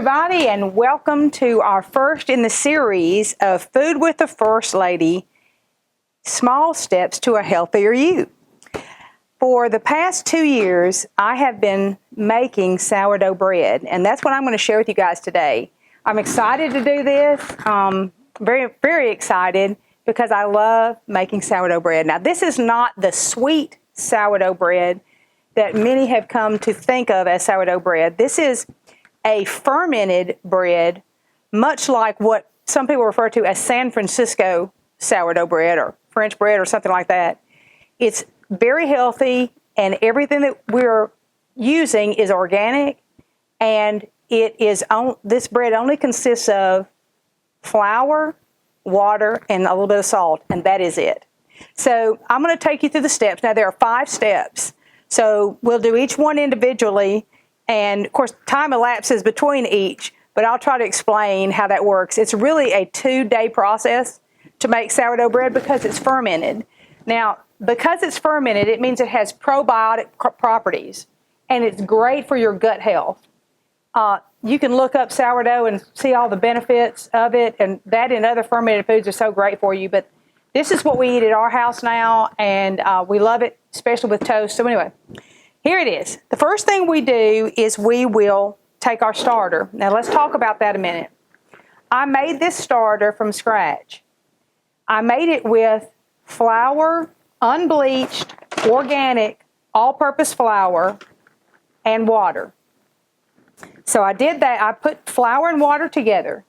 everybody, and welcome to our first in the series of Food with the First Lady, Small Steps to a Healthier You. For the past 2 years, I have been making sourdough bread, and that's what I'm going to share with you guys today. I'm excited to do this, very, very excited, because I love making sourdough bread. Now, this is not the sweet sourdough bread that many have come to think of as sourdough bread. This is a fermented bread, much like what some people refer to as San Francisco sourdough bread or French bread or something like that. It's very healthy, and everything that we're using is organic, and this bread only consists of flour, water, and a little bit of salt, and that is it. So I'm going to take you through the steps. Now, there are 5 steps, so we'll do each one individually. And, of course, time elapses between each, but I'll try to explain how that works. It's really a 2-day process to make sourdough bread because it's fermented. Now, because it's fermented, it means it has probiotic properties, and it's great for your gut health. You can look up sourdough and see all the benefits of it, and that and other fermented foods are so great for you. But this is what we eat at our house now, and we love it, especially with toast. So anyway, here it is. The first thing we do is we will take our starter. Now let's talk about that a minute. I made this starter from scratch. I made it with flour, unbleached, organic, all-purpose flour, and water. So I did that. I put flour and water together.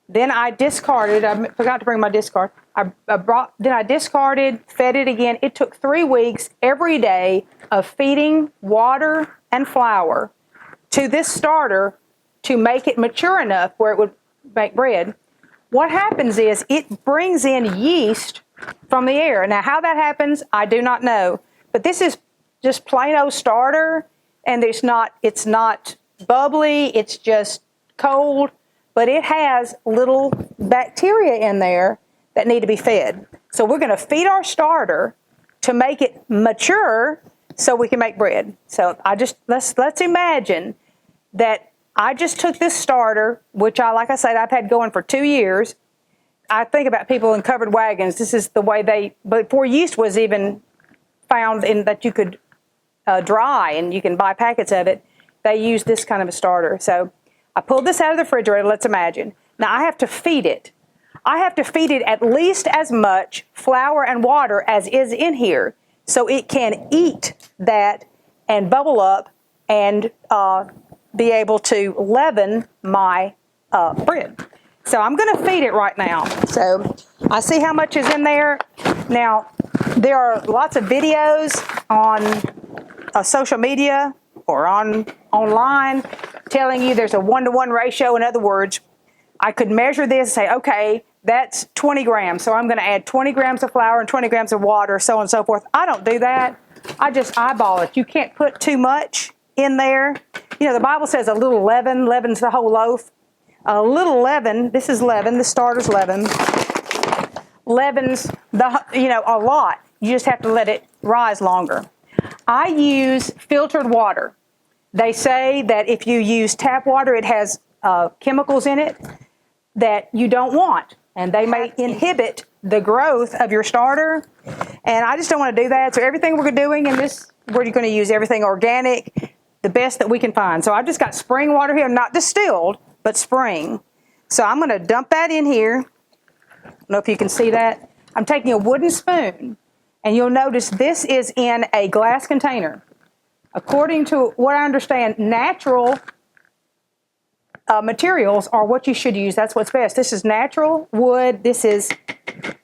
Then I discarded. I forgot to bring my discard. Then I discarded, fed it again. It took 3 weeks every day of feeding water and flour to this starter to make it mature enough where it would make bread. What happens is it brings in yeast from the air. Now, how that happens, I do not know. But this is just plain old starter, and it's not bubbly. It's just cold, but it has little bacteria in there that need to be fed. So we're going to feed our starter to make it mature so we can make bread. So let's imagine that I just took this starter, which like I said, I've had going for 2 years. I think about people in covered wagons. This is the way before yeast was even found in that you could dry and you can buy packets of it, they use this kind of a starter. So I pulled this out of the refrigerator, let's imagine. Now I have to feed it. I have to feed it at least as much flour and water as is in here so it can eat that and bubble up and be able to leaven my bread. So I'm going to feed it right now. So I see how much is in there. Now, there are lots of videos on social media or online telling you there's a 1-to-1 ratio. In other words, I could measure this and say, okay, that's 20 grams. So I'm going to add 20 grams of flour and 20 grams of water, so on and so forth. I don't do that. I just eyeball it. You can't put too much in there. You know, the Bible says a little leaven leavens the whole loaf. A little leaven, this is leaven, the starter's leaven, leavens a lot. You just have to let it rise longer. I use filtered water. They say that if you use tap water, it has chemicals in it that you don't want, and they may inhibit the growth of your starter, and I just don't want to do that. So everything we're doing in this, we're going to use everything organic, the best that we can find. So I've just got spring water here, not distilled, but spring. So I'm going to dump that in here. I don't know if you can see that. I'm taking a wooden spoon, and you'll notice this is in a glass container. According to what I understand, natural materials are what you should use. That's what's best. This is natural wood. This is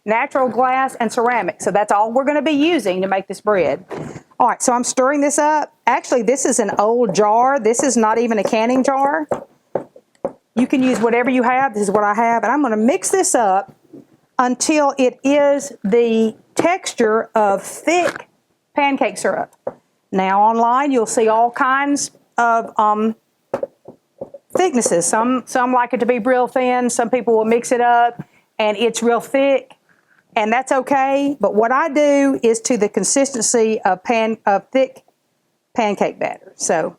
natural glass and ceramic. So that's all we're going to be using to make this bread. All right, so I'm stirring this up. Actually, this is an old jar. This is not even a canning jar. You can use whatever you have. This is what I have. And I'm going to mix this up until it is the texture of thick pancake syrup. Now online, you'll see all kinds of thicknesses. Some like it to be real thin. Some people will mix it up, and it's real thick, and that's okay. But what I do is to the consistency of thick pancake batter. So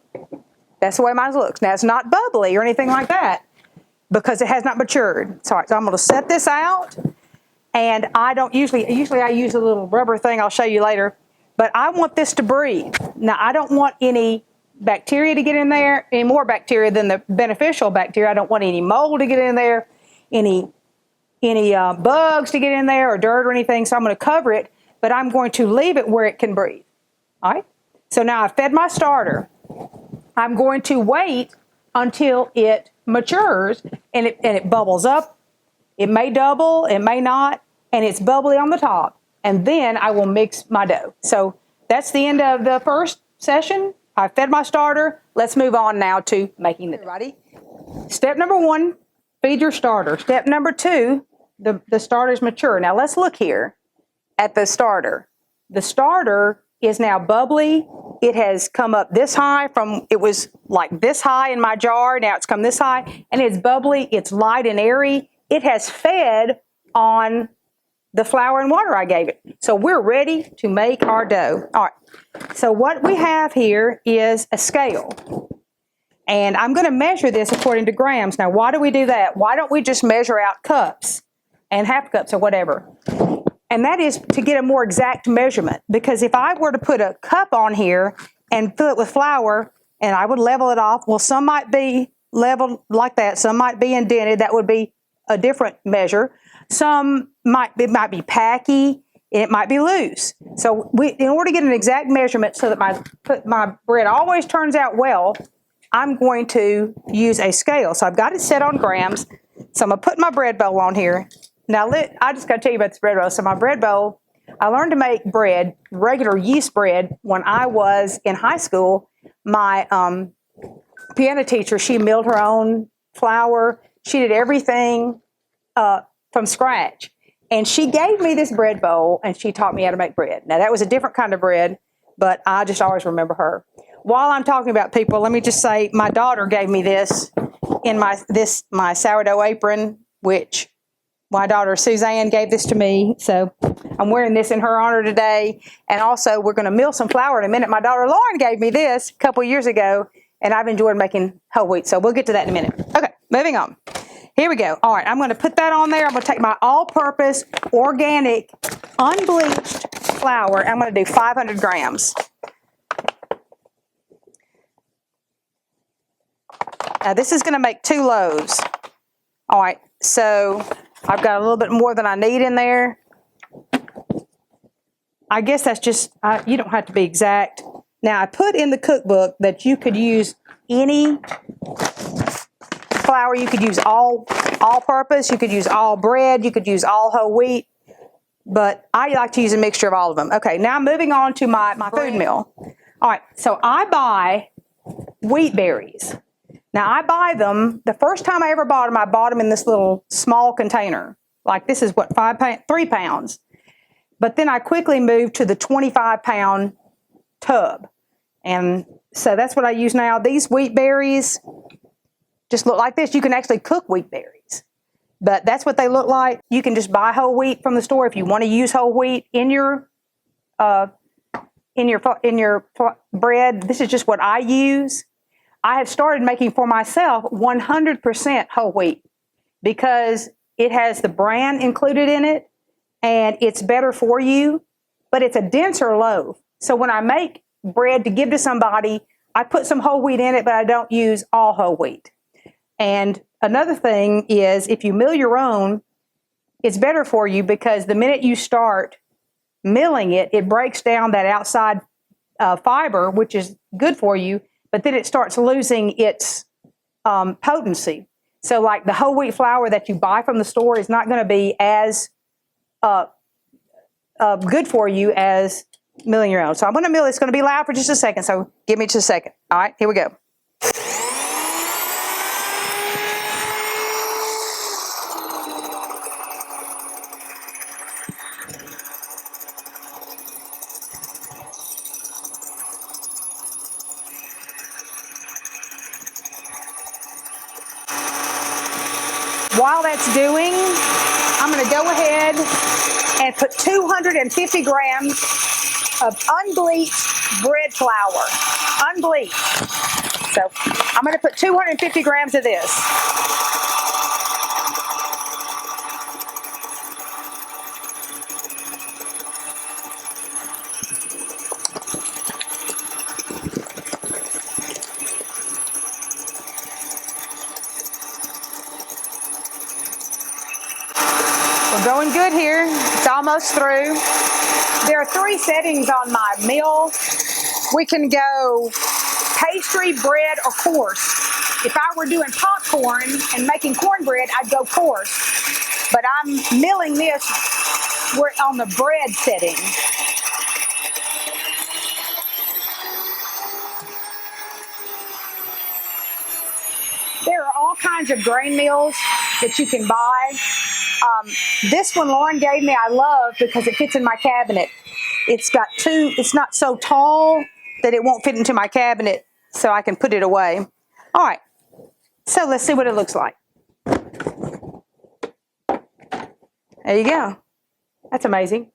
That's the way mine looks. Now, it's not bubbly or anything like that because it has not matured. So I'm going to set this out. And I don't usually I use a little rubber thing. I'll show you later. But I want this to breathe. Now, I don't want any bacteria to get in there, any more bacteria than the beneficial bacteria. I don't want any mold to get in there, any bugs to get in there or dirt or anything. So I'm going to cover it, but I'm going to leave it where it can breathe. All right? So now I've fed my starter. I'm going to wait until it matures and it bubbles up. It may double, it may not, and it's bubbly on the top. And then I will mix my dough. So that's the end of the first session. I fed my starter. Let's move on now to making the dough. Ready? Step number 1, feed your starter. Step number 2, the starter is mature. Now let's look here at the starter. The starter is now bubbly. It has come up this high it was like this high in my jar. Now it's come this high, and it's bubbly. It's light and airy. It has fed on the flour and water I gave it. So we're ready to make our dough. All right. So what we have here is a scale. And I'm going to measure this according to grams. Now, why do we do that? Why don't we just measure out cups and half cups or whatever? And that is to get a more exact measurement. Because if I were to put a cup on here and fill it with flour and I would level it off, well, some might be leveled like that. Some might be indented. That would be a different measure. Some might be packy. It might be loose. So in order to get an exact measurement so that my bread always turns out well, I'm going to use a scale. So I've got it set on grams. So I'm going to put my bread bowl on here. Now, I just got to tell you about this bread bowl. So my bread bowl, I learned to make bread, regular yeast bread, when I was in high school. My piano teacher, she milled her own flour. She did everything from scratch. And she gave me this bread bowl, and she taught me how to make bread. Now, that was a different kind of bread, but I just always remember her. While I'm talking about people, let me just say my daughter gave me this in my sourdough apron, which my daughter Suzanne gave this to me. So I'm wearing this in her honor today. And also, we're going to mill some flour in a minute. My daughter Lauren gave me this a couple years ago, and I've enjoyed making whole wheat. So we'll get to that in a minute. Okay, moving on. Here we go. All right, I'm going to put that on there. I'm going to take my all-purpose, organic, unbleached flour. I'm going to do 500 grams. Now, this is going to make 2 loaves. All right, so I've got a little bit more than I need in there. I guess that's just, you don't have to be exact. Now, I put in the cookbook that you could use any flour. You could use all-purpose. You could use all bread. You could use all whole wheat. But I like to use a mixture of all of them. Okay, now moving on to my food mill. All right, so I buy wheat berries. Now, I buy them, the first time I ever bought them, I bought them in this little small container. Like, this is what, 3 pounds. But then I quickly moved to the 25-pound tub. And so that's what I use now. These wheat berries just look like this. You can actually cook wheat berries. But that's what they look like. You can just buy whole wheat from the store if you want to use whole wheat in your bread. This is just what I use. I have started making for myself 100% whole wheat because it has the bran included in it and it's better for you, but it's a denser loaf. So when I make bread to give to somebody, I put some whole wheat in it, but I don't use all whole wheat. And another thing is if you mill your own, it's better for you because the minute you start milling it, it breaks down that outside fiber, which is good for you. But then it starts losing its potency. So like the whole wheat flour that you buy from the store is not going to be as good for you as milling your own. So I'm going to mill. It's going to be loud for just a second. So give me just a second. All right, here we go. While that's doing, I'm going to go ahead and put 250 grams of unbleached bread flour. Unbleached. So I'm going to put 250 grams of this. We're going good here. It's almost through. There are 3 settings on my meal. We can go pastry, bread, or coarse. If I were doing popcorn and making cornbread, I'd go coarse. But I'm milling this, we're on the bread setting. There are all kinds of grain mills that you can buy. This one Lauren gave me I love because it fits in my cabinet. It's not so tall that it won't fit into my cabinet, so I can put it away. All right, so let's see what it looks like. There you go. That's amazing.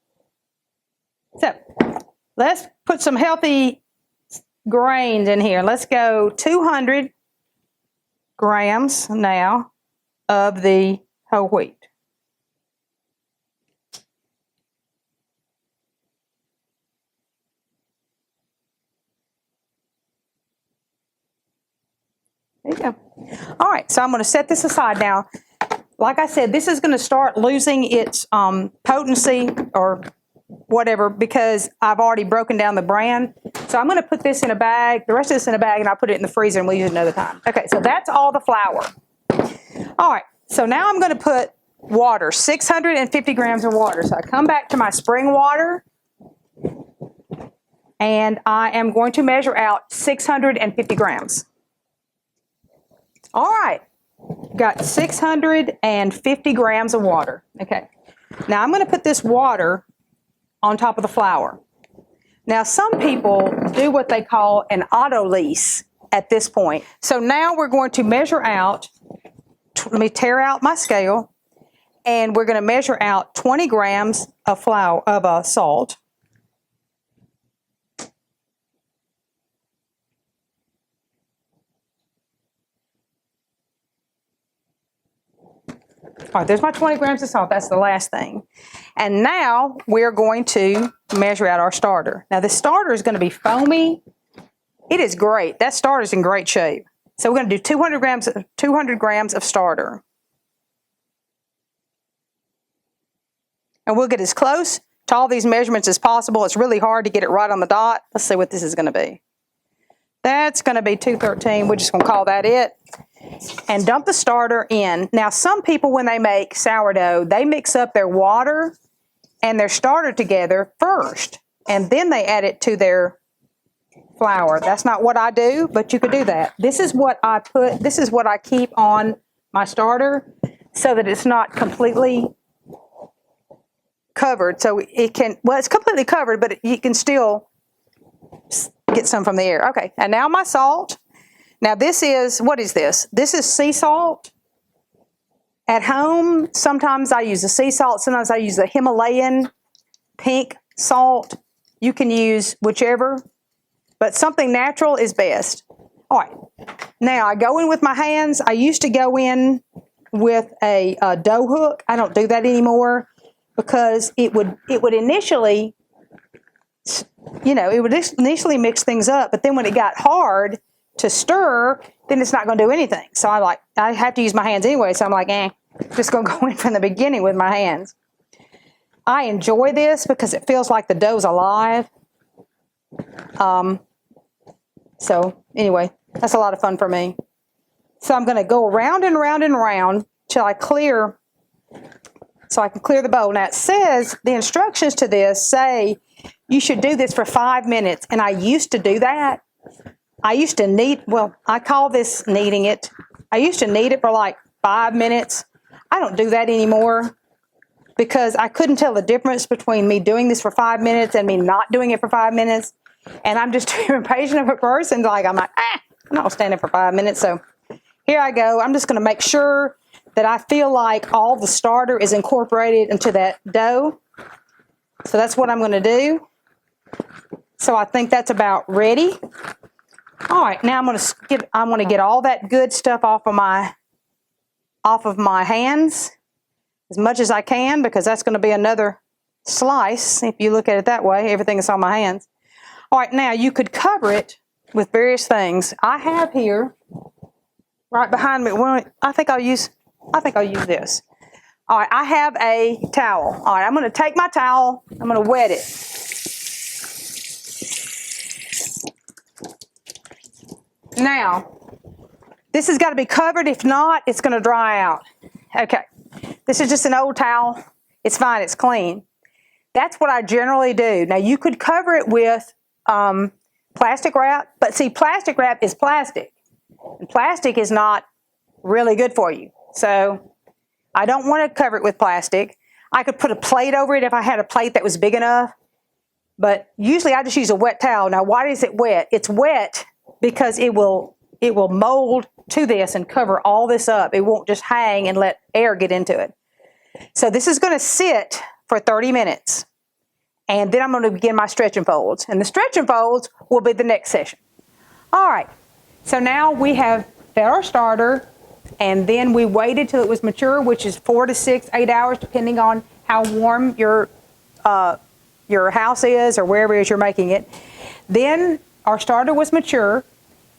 So let's put some healthy grains in here. Let's go 200 grams now of the whole wheat. There you go. All right, so I'm going to set this aside now. Like I said, this is going to start losing its potency or whatever because I've already broken down the bran. So I'm going to put this in a bag, the rest of this in a bag, and I'll put it in the freezer and we'll use it another time. Okay, so that's all the flour. All right, so now I'm going to put water, 650 grams of water. So I come back to my spring water, and I am going to measure out 650 grams. All right, got 650 grams of water. Okay, now I'm going to put this water on top of the flour. Now, some people do what they call an auto lease at this point. So now we're going to measure out, let me tear out my scale, and we're going to measure out 20 grams of flour, of salt. All right, there's my 20 grams of salt. That's the last thing. And now we're going to measure out our starter. Now, the starter is going to be foamy. It is great. That starter is in great shape. So we're going to do 200 grams of starter. And we'll get as close to all these measurements as possible. It's really hard to get it right on the dot. Let's see what this is going to be. That's going to be 213. We're just going to call that it. And dump the starter in. Now, some people, when they make sourdough, they mix up their water and their starter together first, and then they add it to their flour. That's not what I do, but you could do that. This is what I put, this is what I keep on my starter so that it's not completely covered. So it can, well, it's completely covered, but you can still get some from the air. Okay, and now my salt. Now this is, what is this? This is sea salt. At home, sometimes I use the sea salt, sometimes I use the Himalayan pink salt. You can use whichever, but something natural is best. All right, now I go in with my hands. I used to go in with a dough hook. I don't do that anymore because it would initially, you know, it would initially mix things up, but then when it got hard to stir, then it's not going to do anything. So I have to use my hands anyway, so I'm like, just going to go in from the beginning with my hands. I enjoy this because it feels like the dough's alive. So anyway, that's a lot of fun for me. So I'm going to go around and around and around till I clear, so I can clear the bowl. Now it says, the instructions to this say you should do this for 5 minutes, and I used to do that. I used to knead, well, I call this kneading it. I used to knead it for like 5 minutes. I don't do that anymore because I couldn't tell the difference between me doing this for 5 minutes and me not doing it for 5 minutes. And I'm just too impatient of a person. I'm like, I'm not standing for 5 minutes. So here I go. I'm just going to make sure that I feel like all the starter is incorporated into that dough. So that's what I'm going to do. So I think that's about ready. All right, now I'm going to get all that good stuff off of my hands as much as I can, because that's going to be another slice. If you look at it that way, everything is on my hands. All right, now you could cover it with various things. I have here, right behind me, well, I think I'll use this. All right, I have a towel. All right, I'm going to take my towel, I'm going to wet it. Now, this has got to be covered. If not, it's going to dry out. Okay, this is just an old towel. It's fine, it's clean. That's what I generally do. Now, you could cover it with plastic wrap, but see, plastic wrap is plastic, and plastic is not really good for you. So I don't want to cover it with plastic. I could put a plate over it if I had a plate that was big enough, but usually I just use a wet towel. Now, why is it wet? It's wet because it will mold to this and cover all this up. It won't just hang and let air get into it. So this is going to sit for 30 minutes. And then I'm going to begin my stretch and folds. And the stretch and folds will be the next session. All right. So now we have fed our starter, and then we waited till it was mature, which is 4 to 6, 8 hours, depending on how warm your house is or wherever it is you're making it. Then our starter was mature,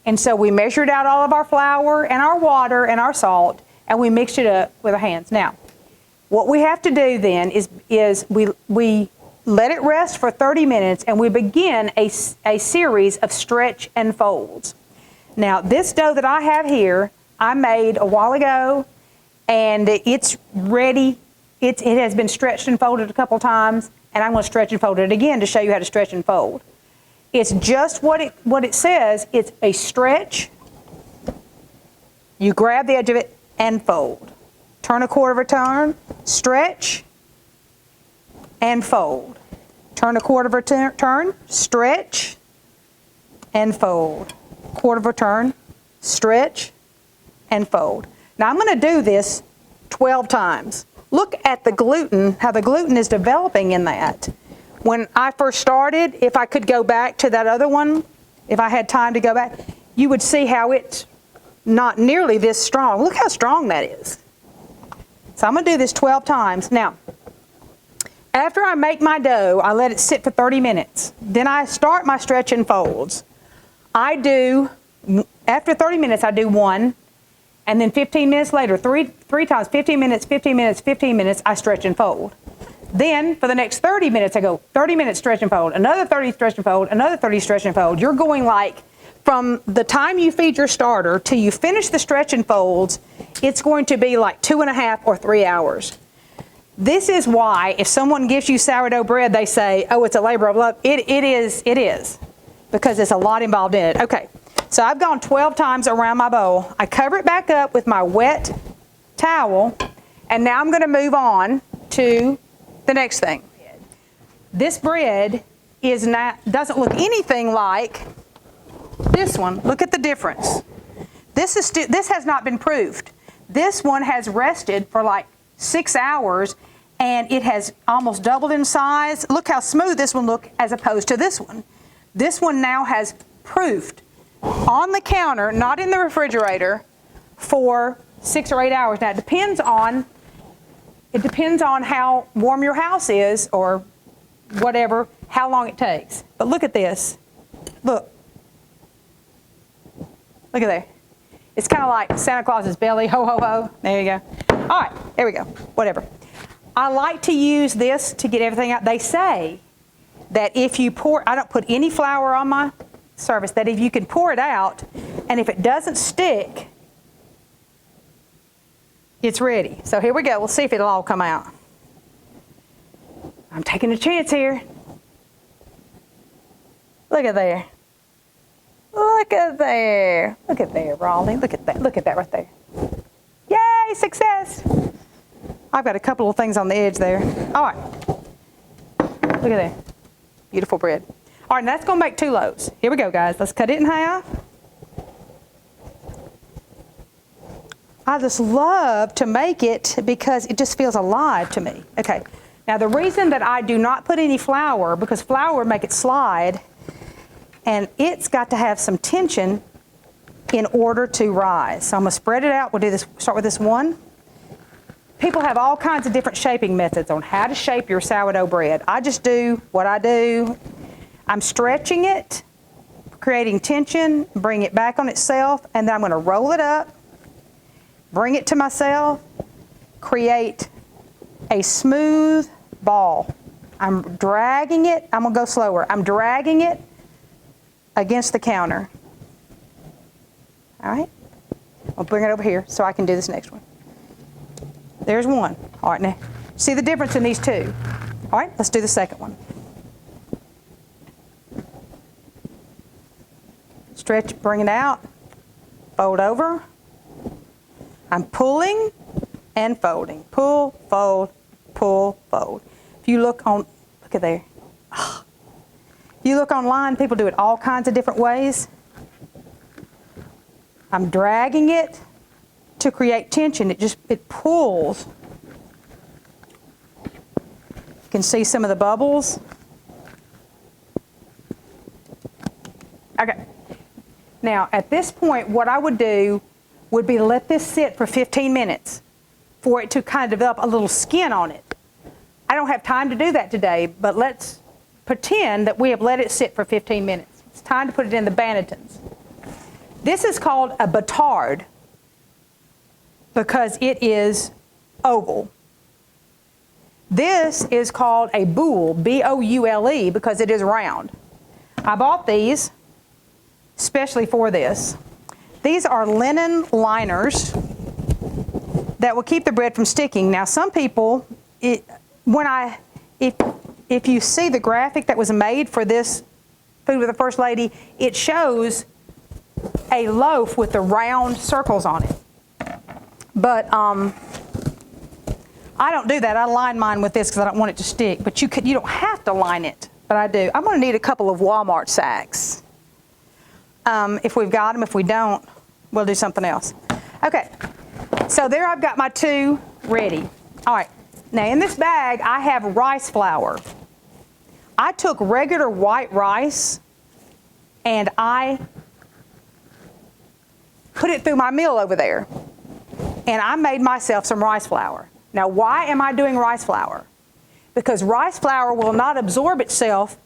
and so we measured out all of our flour and our water and our salt, and we mixed it up with our hands. Now, what we have to do then is we let it rest for 30 minutes, and we begin a series of stretch and folds. Now, this dough that I have here, I made a while ago, and it's ready. It has been stretched and folded a couple times, and I'm going to stretch and fold it again to show you how to stretch and fold. It's just what it says. It's a stretch. You grab the edge of it and fold. Turn a quarter of a turn, stretch, and fold. Turn a quarter of a turn, stretch, and fold. Quarter of a turn, stretch, and fold. Now I'm going to do this 12 times. Look at the gluten, how the gluten is developing in that. When I first started, if I could go back to that other one, if I had time to go back, you would see how it's not nearly this strong. Look how strong that is. So I'm going to do this 12 times. Now, after I make my dough, I let it sit for 30 minutes. Then I start my stretch and folds. After 30 minutes, I do one. And then 15 minutes later, three times, 15 minutes, 15 minutes, 15 minutes, I stretch and fold. Then for the next 30 minutes, I go 30 minutes stretch and fold, another 30 stretch and fold, another 30 stretch and fold. You're going like from the time you feed your starter till you finish the stretch and folds, it's going to be like 2.5 or 3 hours. This is why if someone gives you sourdough bread, they say, oh, it's a labor of love. It is, because it's a lot involved in it. Okay, so I've gone 12 times around my bowl. I cover it back up with my wet towel, and now I'm going to move on to the next thing. This bread doesn't look anything like this one. Look at the difference. This has not been proofed. This one has rested for like 6 hours, and it has almost doubled in size. Look how smooth this one looks as opposed to this one. This one now has proofed on the counter, not in the refrigerator, for 6 or 8 hours. Now it depends on how warm your house is or whatever, how long it takes. But look at this. Look. Look at there. It's kind of like Santa Claus's belly. Ho, ho, ho. There you go. All right. There we go. Whatever. I like to use this to get everything out. They say that if you I don't put any flour on my surface, that if you can pour it out, and if it doesn't stick, it's ready. So here we go. We'll see if it'll all come out. I'm taking a chance here. Look at there. Look at there. Look at there, Raleigh. Look at that. Look at that right there. Yay, success. I've got a couple of things on the edge there. All right. Look at that. Beautiful bread. All right, that's going to make 2 loaves. Here we go, guys. Let's cut it in half. I just love to make it because it just feels alive to me. Okay. Now, the reason that I do not put any flour, because flour would make it slide, And it's got to have some tension in order to rise. So I'm going to spread it out. We'll do this. Start with this one. People have all kinds of different shaping methods on how to shape your sourdough bread. I just do what I do. I'm stretching it, creating tension, bring it back on itself, and then I'm going to roll it up, bring it to myself, create a smooth ball. I'm dragging it. I'm going to go slower. I'm dragging it against the counter. All right? I'll bring it over here so I can do this next one. There's one. All right, now, see the difference in these two. All right, let's do the second one. Stretch, bring it out, fold over. I'm pulling and folding. Pull, fold, pull, fold. If you look at there. You look online, people do it all kinds of different ways. I'm dragging it to create tension. It pulls. You can see some of the bubbles. Okay. Now, at this point, what I would do would be to let this sit for 15 minutes for it to kind of develop a little skin on it. I don't have time to do that today, but let's pretend that we have let it sit for 15 minutes. It's time to put it in the bannetons. This is called a batard because it is oval. This is called a boule, B-O-U-L-E, because it is round. I bought these especially for this. These are linen liners that will keep the bread from sticking. Now, some people, if you see the graphic that was made for this Food with the First Lady, it shows a loaf with the round circles on it. But I don't do that. I line mine with this because I don't want it to stick. But you don't have to line it, but I do. I'm going to need a couple of Walmart sacks. If we've got them. If we don't, we'll do something else. Okay, so there I've got my two ready. All right, now in this bag I have rice flour. I took regular white rice and I put it through my mill over there. And I made myself some rice flour. Now, why am I doing rice flour? Because rice flour will not absorb itself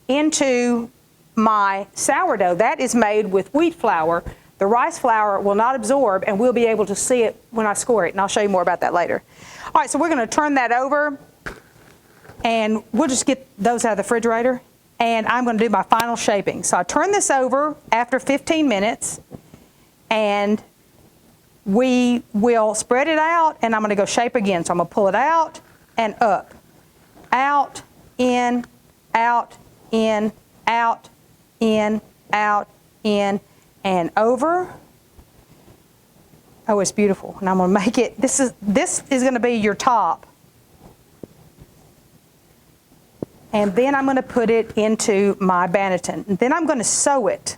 into my sourdough. That is made with wheat flour. The rice flour will not absorb, and we'll be able to see it when I score it, and I'll show you more about that later. All right, so we're going to turn that over, and we'll just get those out of the refrigerator, and I'm going to do my final shaping. So I turn this over after 15 minutes, and we will spread it out, and I'm going to go shape again. So I'm going to pull it out and up, out, in, out, in, out, in, out, in, and over. Oh, it's beautiful. And I'm going to make it, this is going to be your top. And then I'm going to put it into my banneton. And then I'm going to sew it.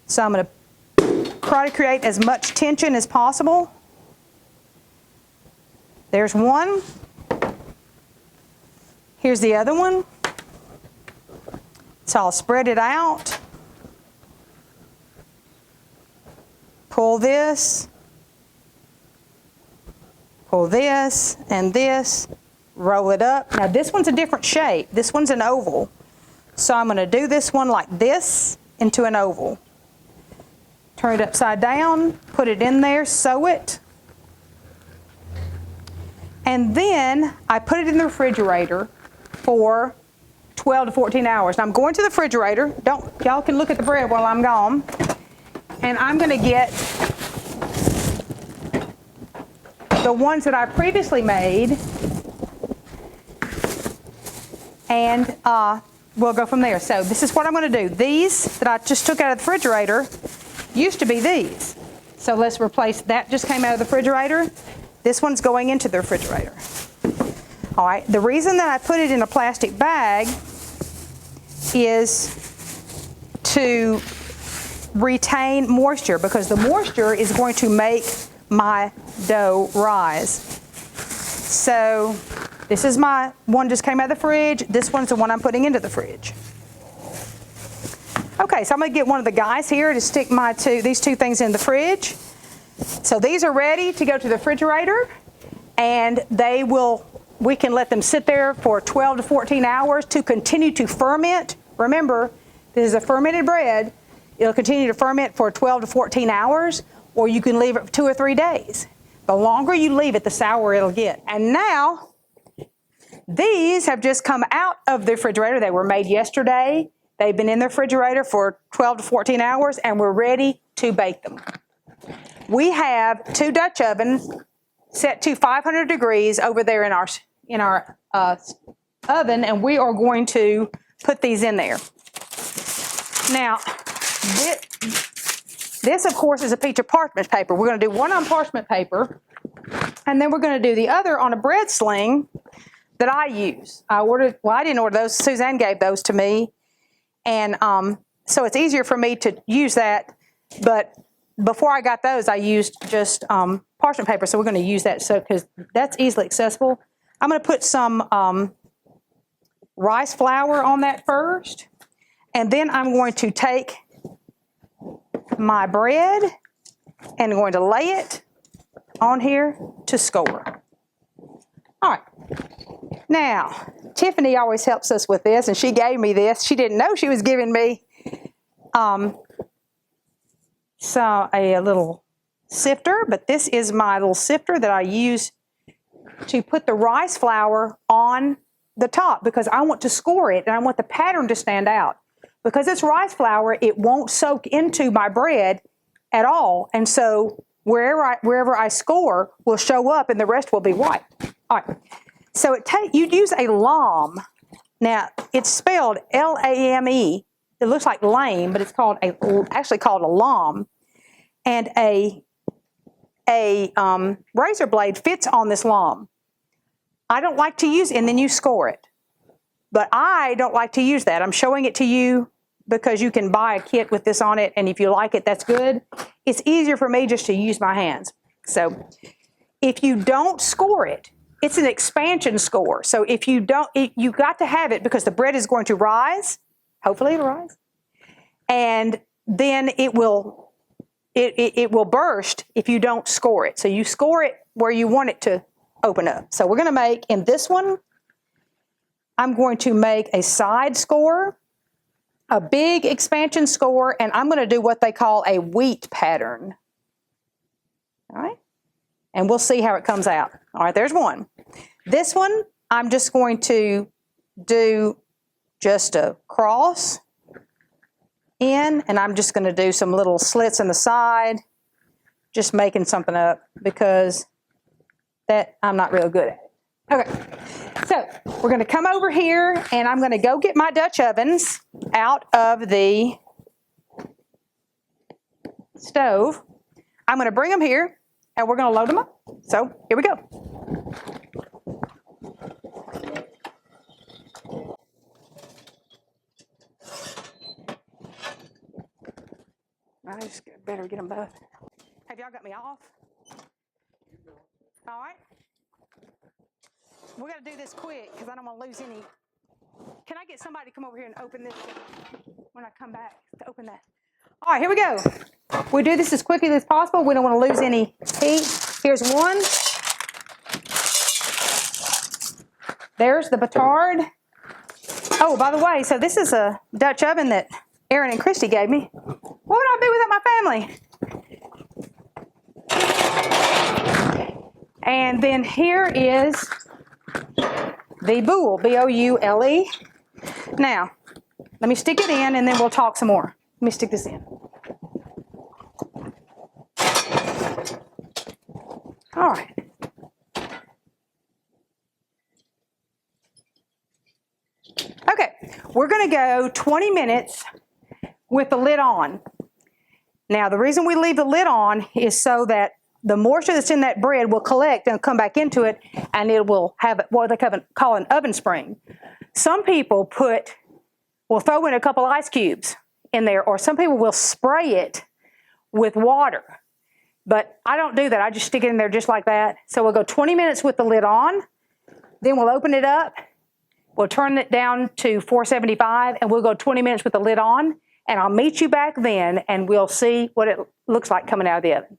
So I'm going to try to create as much tension as possible. There's one. Here's the other one. So I'll spread it out. Pull this, and this, roll it up. Now this one's a different shape. This one's an oval. So I'm going to do this one like this into an oval. Turn it upside down, put it in there, sew it. And then I put it in the refrigerator for 12 to 14 hours. Now I'm going to the refrigerator. Y'all can look at the bread while I'm gone. And I'm going to get the ones that I previously made, and we'll go from there. So this is what I'm going to do. These that I just took out of the refrigerator used to be these. So let's replace that. Just came out of the refrigerator. This one's going into the refrigerator. All right. The reason that I put it in a plastic bag is to retain moisture, because the moisture is going to make my dough rise. So this is my one just came out of the fridge. This one's the one I'm putting into the fridge. Okay, so I'm going to get one of the guys here to stick these two things in the fridge. So these are ready to go to the refrigerator, and we can let them sit there for 12 to 14 hours to continue to ferment. Remember, this is a fermented bread. It'll continue to ferment for 12 to 14 hours, or you can leave it for 2 or 3 days. The longer you leave it, the sourer it'll get. And now, these have just come out of the refrigerator. They were made yesterday. They've been in the refrigerator for 12 to 14 hours, and we're ready to bake them. We have 2 Dutch ovens set to 500 degrees over there in our oven, and we are going to put these in there. Now, this, of course, is a piece of parchment paper. We're going to do one on parchment paper, and then we're going to do the other on a bread sling that I use. I didn't order those. Suzanne gave those to me, and so it's easier for me to use that. But before I got those, I used just parchment paper, so we're going to use that because that's easily accessible. I'm going to put some rice flour on that first, and then I'm going to take my bread and I'm going to lay it on here to score. All right. Now, Tiffany always helps us with this, and she gave me this. She didn't know she was giving me a little sifter, but this is my little sifter that I use to put the rice flour on the top because I want to score it and I want the pattern to stand out. Because it's rice flour, it won't soak into my bread at all, and so wherever I score will show up and the rest will be white. All right. So you'd use a lame. Now, it's spelled L-A-M-E. It looks like lame, but it's actually called a lame. And a razor blade fits on this lame. I don't like to use it, and then you score it. But I don't like to use that. I'm showing it to you because you can buy a kit with this on it, and if you like it, that's good. It's easier for me just to use my hands. So if you don't score it, it's an expansion score. So if you don't, you got to have it because the bread is going to rise. Hopefully it'll rise. And then it will burst if you don't score it. So you score it where you want it to open up. So we're going to make, in this one, I'm going to make a side score, a big expansion score, and I'm going to do what they call a wheat pattern. All right? And we'll see how it comes out. All right, there's one. This one, I'm just going to do just a cross in, and I'm just going to do some little slits in the side, just making something up because that I'm not real good at it. Okay, so we're going to come over here, and I'm going to go get my Dutch ovens out of the stove. I'm going to bring them here, and we're going to load them up. So here we go. I just better get them both. Have y'all got me off? All right. We got to do this quick because I don't want to lose any. Can I get somebody to come over here and open this when I come back to open that? All right, here we go. We do this as quickly as possible. We don't want to lose any heat. Here's one. There's the batard. Oh, by the way, so this is a Dutch oven that Aaron and Christy gave me. What would I be without my family? And then here is the boule, B-O-U-L-E. Now, let me stick it in and then we'll talk some more. Let me stick this in. All right. Okay, we're going to go 20 minutes with the lid on. Now, the reason we leave the lid on is so that the moisture that's in that bread will collect and come back into it, and it will have what they call an oven spring. Some people will throw in a couple ice cubes in there, or some people will spray it with water. But I don't do that. I just stick it in there just like that. So we'll go 20 minutes with the lid on. Then we'll open it up. We'll turn it down to 475, and we'll go 20 minutes with the lid on. And I'll meet you back then, and we'll see what it looks like coming out of the oven.